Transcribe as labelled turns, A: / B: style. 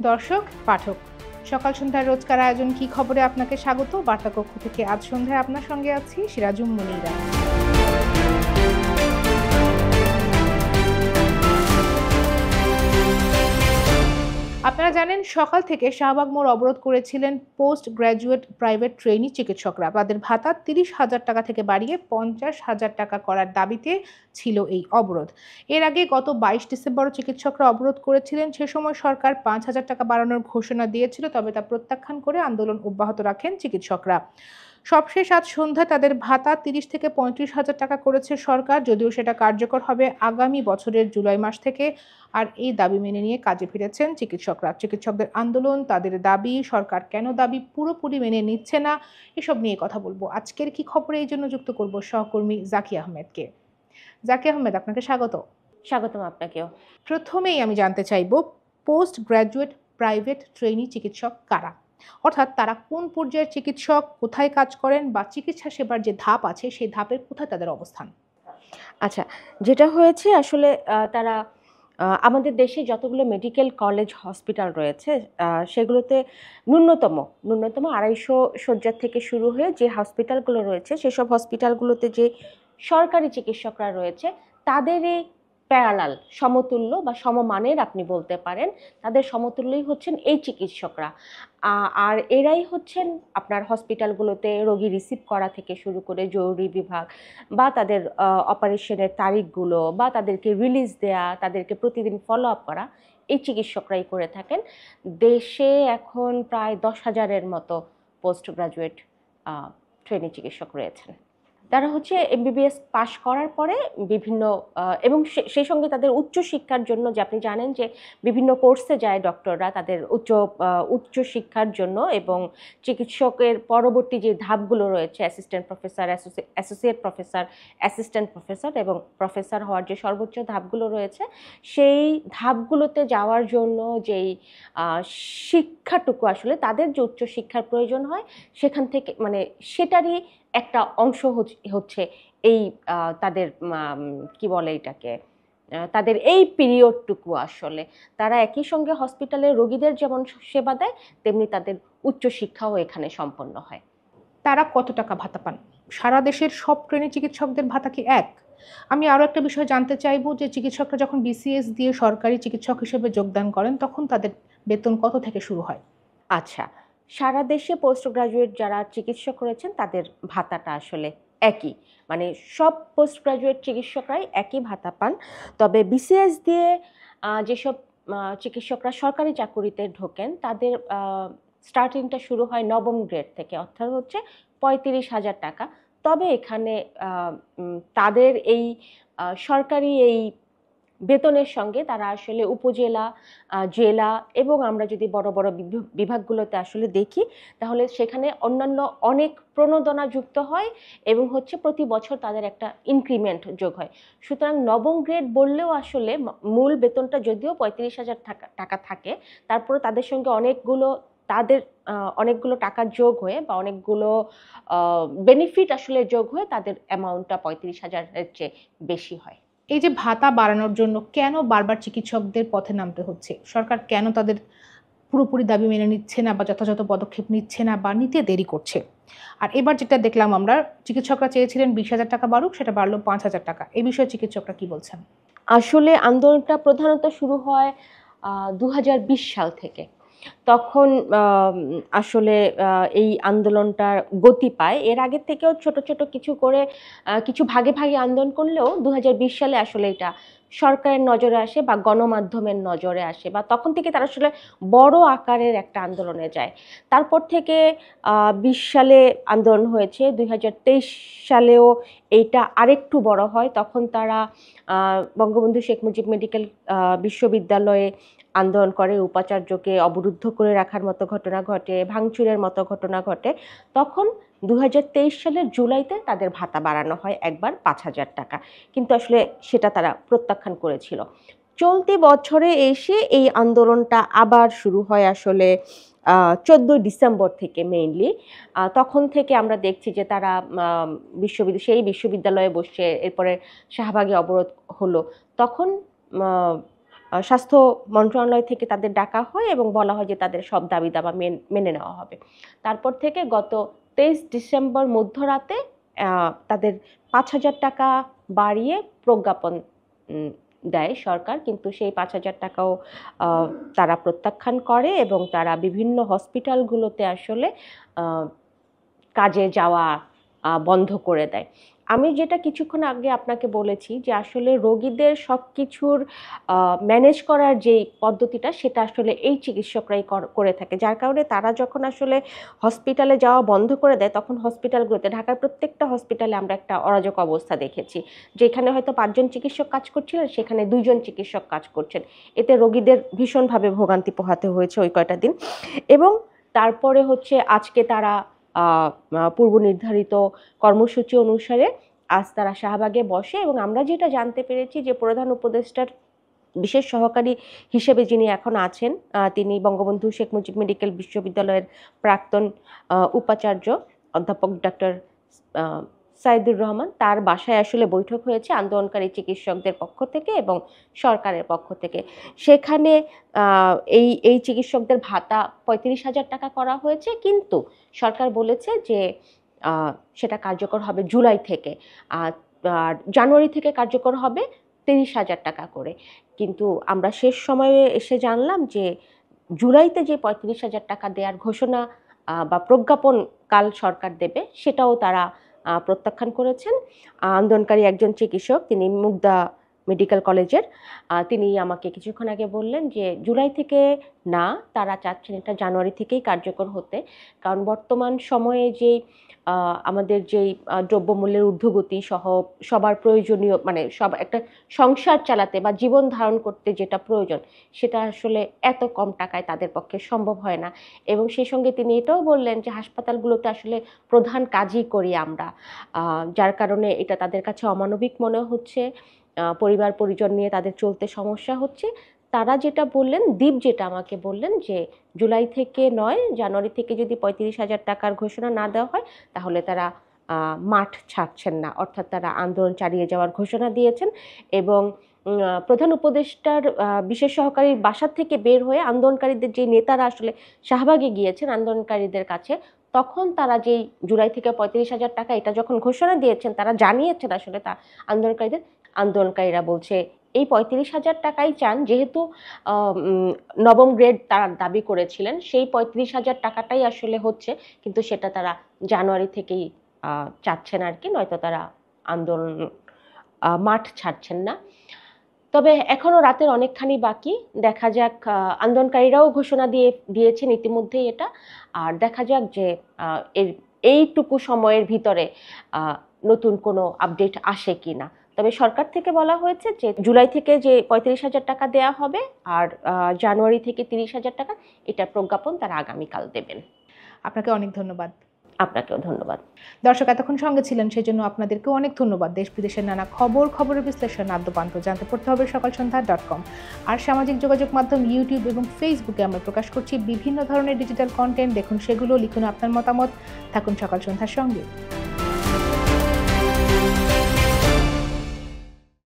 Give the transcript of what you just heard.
A: দর্শক, পাঠক, সকাল সন্ধ্যার রোজকার আয়োজন কি খবরে আপনাকে স্বাগত। বার্তা কক্ষ থেকে আজ সন্ধ্যায় আপনার সঙ্গে আছি সিরাজুম মুনিরা। আপনারা জানেন, সকাল থেকে শাহবাগ মোড় অবরোধ করেছিলেন পোস্ট গ্র্যাজুয়েট প্রাইভেট ট্রেনি চিকিৎসকরা। তাদের ভাতা ৩০,০০০ টাকা থেকে বাড়িয়ে ৫০,০০০ টাকা করার দাবিতে ছিল এই অবরোধ। এর আগে গত ২২ ডিসেম্বরও চিকিৎসকরা অবরোধ করেছিলেন। সে সময় সরকার ৫,০০০ টাকা বাড়ানোর ঘোষণা দিয়েছিল, তবে তা প্রত্যাখ্যান করে আন্দোলন অব্যাহত রাখেন চিকিৎসকরা। সবশেষ আজ সন্ধ্যায় তাদের ভাতা ৩০ থেকে ৩৫,০০০ টাকা করেছে সরকার, যদিও সেটা কার্যকর হবে আগামী বছরের জুলাই মাস থেকে। আর এই দাবি মেনে নিয়ে কাজে ফিরেছেন চিকিৎসকরা। চিকিৎসকদের আন্দোলন, তাদের দাবি, সরকার কেন দাবি পুরোপুরি মেনে নিচ্ছে না, এসব নিয়ে কথা বলবো। আজকের কি খবরে এই জন্য যুক্ত করব সহকর্মী জাকি আহমেদকে। জাকি আহমেদ, আপনাকে স্বাগত।
B: স্বাগতম আপনাকেও।
A: প্রথমেই আমি জানতে চাইব, পোস্ট গ্র্যাজুয়েট প্রাইভেট ট্রেনি চিকিৎসক কারা? অর্থাৎ তারা কোন পর্যায়ের চিকিৎসক, কোথায় কাজ করেন, বা চিকিৎসা সেবার যে ধাপ আছে সেই ধাপের কোথায় তাদের অবস্থান?
B: আচ্ছা, যেটা হয়েছে আসলে তারা আমাদের দেশে যতগুলো মেডিকেল কলেজ হসপিটাল রয়েছে সেগুলোতে ন্যূনতম ২৫০ শয্যা থেকে শুরু হয়ে যে হসপিটালগুলো রয়েছে সেসব হসপিটালগুলোতে যে সরকারি চিকিৎসকরা রয়েছে তাদেরই প্যারালাল সমতুল্য বা সমমানের আপনি বলতে পারেন, তাদের সমতুল্যই হচ্ছেন এই চিকিৎসকরা। আর এরাই হচ্ছেন আপনার হসপিটালগুলোতে রোগী রিসিভ করা থেকে শুরু করে জরুরি বিভাগ বা তাদের অপারেশনের তারিখগুলো বা তাদেরকে রিলিজ দেয়া, তাদেরকে প্রতিদিন ফলো আপ করা, এই চিকিৎসকরাই করে থাকেন। দেশে এখন প্রায় ১০,০০০-এর মতো পোস্ট গ্রাজুয়েট ট্রেনি চিকিৎসক রয়েছেন। তারা হচ্ছে এমবিবিএস পাশ করার পরে বিভিন্ন এবং সেই সঙ্গে তাদের উচ্চশিক্ষার জন্য, যে আপনি জানেন যে বিভিন্ন কোর্সে যায় ডক্টররা তাদের উচ্চশিক্ষার জন্য, এবং চিকিৎসকের পরবর্তী যে ধাপগুলো রয়েছে assistant professor, associate professor, assistant professor এবং প্রফেসর হওয়ার যে সর্বোচ্চ ধাপগুলো রয়েছে, সেই ধাপগুলোতে যাওয়ার জন্য যেই শিক্ষাটুকু আসলে তাদের যে উচ্চশিক্ষার প্রয়োজন হয় সেখান থেকে মানে সেটারই একটা অংশ হচ্ছে এই তাদের কি বলে এটাকে, তাদের এই পিরিয়ডটুকু আসলে তারা একই সঙ্গে হসপিটালের রোগীদের যেমন সেবা দেয় তেমনি তাদের উচ্চশিক্ষাও এখানে সম্পন্ন হয়।
A: তারা কত টাকা ভাতা পান? সারা দেশের সব ট্রেনি চিকিৎসকদের ভাতা কি এক? আমি আরও একটা বিষয় জানতে চাইবো, যে চিকিৎসকরা যখন বিসিএস দিয়ে সরকারি চিকিৎসক হিসেবে যোগদান করেন তখন তাদের বেতন কত থেকে শুরু হয়?
B: আচ্ছা, সারা দেশে পোস্ট গ্রাজুয়েট যারা চিকিৎসক রয়েছেন তাদের ভাতাটা আসলে একই, মানে সব পোস্ট গ্রাজুয়েট চিকিৎসকরাই একই ভাতা পান। তবে বিসিএস দিয়ে যেসব চিকিৎসকরা সরকারি চাকুরিতে ঢোকেন তাদের স্টার্টিংটা শুরু হয় নবম গ্রেড থেকে, অর্থাৎ হচ্ছে ৩৫,০০০ টাকা। তবে এখানে তাদের এই সরকারি এই বেতনের সঙ্গে তারা আসলে উপজেলা, জেলা এবং আমরা যদি বড় বড় বিভাগগুলোতে আসলে দেখি তাহলে সেখানে অন্যান্য অনেক প্রণোদনা যুক্ত হয় এবং হচ্ছে প্রতি বছর তাদের একটা ইনক্রিমেন্ট যোগ হয়। সুতরাং নবম গ্রেড বললেও আসলে মূল বেতনটা যদিও ৩৫,০০০ টাকা থাকে, তারপরে তাদের সঙ্গে অনেকগুলো টাকা যোগ হয়ে বা অনেকগুলো বেনিফিট আসলে যোগ হয়ে তাদের অ্যামাউন্টটা ৩৫,০০০-এর চেয়ে বেশি হয়।
A: এই যে ভাতা বাড়ানোর জন্য কেন বারবার চিকিৎসকদের পথে নামতে হচ্ছে? সরকার কেন তাদের পুরোপুরি দাবি মেনে নিচ্ছে না, বা যথাযথ পদক্ষেপ নিচ্ছে না, বা নিতে দেরি করছে? আর এবার যেটা দেখলাম আমরা, চিকিৎসকরা চেয়েছিলেন ২০,০০০ টাকা বাড়ুক, সেটা বাড়লো ৫,০০০ টাকা। এই বিষয়ে চিকিৎসকরা কি বলছেন?
B: আসলে আন্দোলনটা প্রধানত শুরু হয় ২০২০ সাল থেকে। তখন আসলে এই আন্দোলনটার গতি পায়। এর আগের থেকেও ছোট ছোট কিছু করে কিছু ভাগে ভাগে আন্দোলন করলেও ২০২০ সালে আসলে এটা সরকারের নজরে আসে বা গণমাধ্যমের নজরে আসে, বা তখন থেকে তারা আসলে বড় আকারের একটা আন্দোলনে যায়। তারপর থেকে ২০ সালে আন্দোলন হয়েছে, ২০২৩ সালেও এইটা আরেকটু বড় হয়। তখন তারা বঙ্গবন্ধু শেখ মুজিব মেডিকেল বিশ্ববিদ্যালয়ে আন্দোলন করে, উপাচার্যকে অবরুদ্ধ করে রাখার মতো ঘটনা ঘটে, ভাঙচুরের মতো ঘটনা ঘটে। তখন ২০২৩ সালের জুলাইতে তাদের ভাতা বাড়ানো হয় একবার ৫,০০০ টাকা, কিন্তু আসলে সেটা তারা প্রত্যাখ্যান করেছিল। চলতি বছরে এসে এই আন্দোলনটা আবার শুরু হয় আসলে ১৪ ডিসেম্বর থেকে মেইনলি। তখন থেকে আমরা দেখছি যে তারা সেই বিশ্ববিদ্যালয়ে বসে, এরপরে শাহবাগে অবরোধ হলো। তখন স্বাস্থ্য মন্ত্রণালয় থেকে তাদের ডাকা হয় এবং বলা হয় যে তাদের সব দাবি দাবা মেনে নেওয়া হবে। তারপর থেকে গত 23 ডিসেম্বর মধ্যরাতে তাদের 5,000 টাকা বাড়িয়ে প্রজ্ঞাপন দেয় সরকার, কিন্তু সেই 5,000 টাকাও তারা প্রত্যাখ্যান করে এবং তারা বিভিন্ন হসপিটালগুলোতে আসলে কাজে যাওয়া বন্ধ করে দেয়। আমি যেটা কিছুক্ষণ আগে আপনাকে বলেছি যে আসলে রোগীদের সব কিছুর ম্যানেজ করার যেই পদ্ধতিটা সেটা আসলে এই চিকিৎসকরাই করে থাকে, যার কারণে তারা যখন আসলে হসপিটালে যাওয়া বন্ধ করে দেয় তখন হসপিটালগুলোতে, ঢাকার প্রত্যেকটা হসপিটালে আমরা একটা অরাজক অবস্থা দেখেছি, যেখানে হয়তো 5 জন চিকিৎসক কাজ করছিলেন সেখানে 2 জন চিকিৎসক কাজ করছেন। এতে রোগীদের ভীষণভাবে ভোগান্তি পোহাতে হয়েছে ওই কয়টা দিন। এবং তারপরে হচ্ছে আজকে তারা পূর্ব নির্ধারিত কর্মসূচি অনুসারে আজ তারা শাহবাগে বসে এবং আমরা যেটা জানতে পেরেছি যে প্রধান উপদেষ্টার বিশেষ সহকারী হিসেবে যিনি এখন আছেন তিনি বঙ্গবন্ধু শেখ মুজিব মেডিকেল বিশ্ববিদ্যালয়ের প্রাক্তন উপাচার্য অধ্যাপক ডক্টর সাইদুর রহমান, তার বাসায় আসলে বৈঠক হয়েছে আন্দোলনকারী চিকিৎসকদের পক্ষ থেকে এবং সরকারের পক্ষ থেকে। সেখানে এই চিকিৎসকদের ভাতা 35,000 টাকা করা হয়েছে, কিন্তু সরকার বলেছে যে সেটা কার্যকর হবে জুলাই থেকে, আর জানুয়ারি থেকে কার্যকর হবে 30,000 টাকা করে। কিন্তু আমরা শেষ সময়ে এসে জানলাম যে জুলাইতে যে 35,000 টাকা দেওয়ার ঘোষণা বা প্রজ্ঞাপন কাল সরকার দেবে সেটাও তারা প্রত্যাখ্যান করেছেন। আন্দোলনকারী একজন চিকিৎসক, তিনি মুগদা মেডিকেল কলেজের, তিনি আমাকে কিছুক্ষণ আগে বললেন যে জুলাই থেকে না, তারা চাচ্ছেন এটা জানুয়ারি থেকেই কার্যকর হতে, কারণ বর্তমান সময়ে যেই আমাদের যেই দ্রব্যমূল্যের ঊর্ধ্বগতি সহ সবার প্রয়োজনীয় মানে সব একটা সংসার চালাতে বা জীবন ধারণ করতে যেটা প্রয়োজন সেটা আসলে এত কম টাকায় তাদের পক্ষে সম্ভব হয় না। এবং সেই সঙ্গে তিনি এটাও বললেন যে হাসপাতালগুলোতে আসলে প্রধান কাজই করি আমরা, যার কারণে এটা তাদের কাছে অমানবিক মনে হচ্ছে, পরিবার পরিজন নিয়ে তাদের চলতে সমস্যা হচ্ছে। তারা যেটা বললেন, দীপ যেটা আমাকে বললেন যে জুলাই থেকে নয়, জানুয়ারি থেকে যদি 35,000 টাকার ঘোষণা না দেওয়া হয় তাহলে তারা মাঠ ছাড়ছেন না, অর্থাৎ তারা আন্দোলন চালিয়ে যাওয়ার ঘোষণা দিয়েছেন। এবং প্রধান উপদেষ্টার বিশেষ সহকারীর বাসা থেকে বের হয়ে আন্দোলনকারীদের যে নেতারা আসলে শাহবাগে গিয়েছেন আন্দোলনকারীদের কাছে, তখন তারা যেই জুলাই থেকে 35,000 টাকা এটা যখন ঘোষণা দিয়েছেন তারা জানিয়েছেন আসলে তা আন্দোলনকারীরা বলছে এই 35,000 টাকাই চান, যেহেতু নবম গ্রেড তারা দাবি করেছিলেন সেই 35,000 টাকাটাই আসলে হচ্ছে, কিন্তু সেটা তারা জানুয়ারি থেকেই চাচ্ছেন আর কি, নয়তো তারা আন্দোলন মাঠ ছাড়ছেন না। তবে এখনো রাতের অনেকখানি বাকি, দেখা যাক, আন্দোলনকারীরাও ঘোষণা দিয়েছেন ইতিমধ্যেই এটা, আর দেখা যাক যে এইটুকু সময়ের ভিতরে নতুন কোনো আপডেট আসে কিনা। তবে সরকার থেকে বলা হয়েছে যে জুলাই থেকে যে 35,000 টাকা দেয়া হবে আর জানুয়ারি থেকে 30,000 টাকা, এটা প্রজ্ঞাপন তারা আগামীকাল দেবেন।
A: আপনাকে অনেক ধন্যবাদ।
B: আপনাকেও ধন্যবাদ।
A: দর্শক এতক্ষণ সঙ্গে ছিলেন সেজন্য আপনাদেরকেও অনেক ধন্যবাদ। দেশ বিদেশের নানা খবরের বিশ্লেষণ আদ্যপান্ত জানতে পড়তে হবে সকালসন্ধ্যা.com। আর সামাজিক যোগাযোগ মাধ্যম ইউটিউব এবং ফেসবুকে আমরা প্রকাশ করছি বিভিন্ন ধরনের ডিজিটাল কন্টেন্ট, দেখুন সেগুলো, লিখুন আপনার মতামত, থাকুন সকাল সন্ধ্যার সঙ্গে।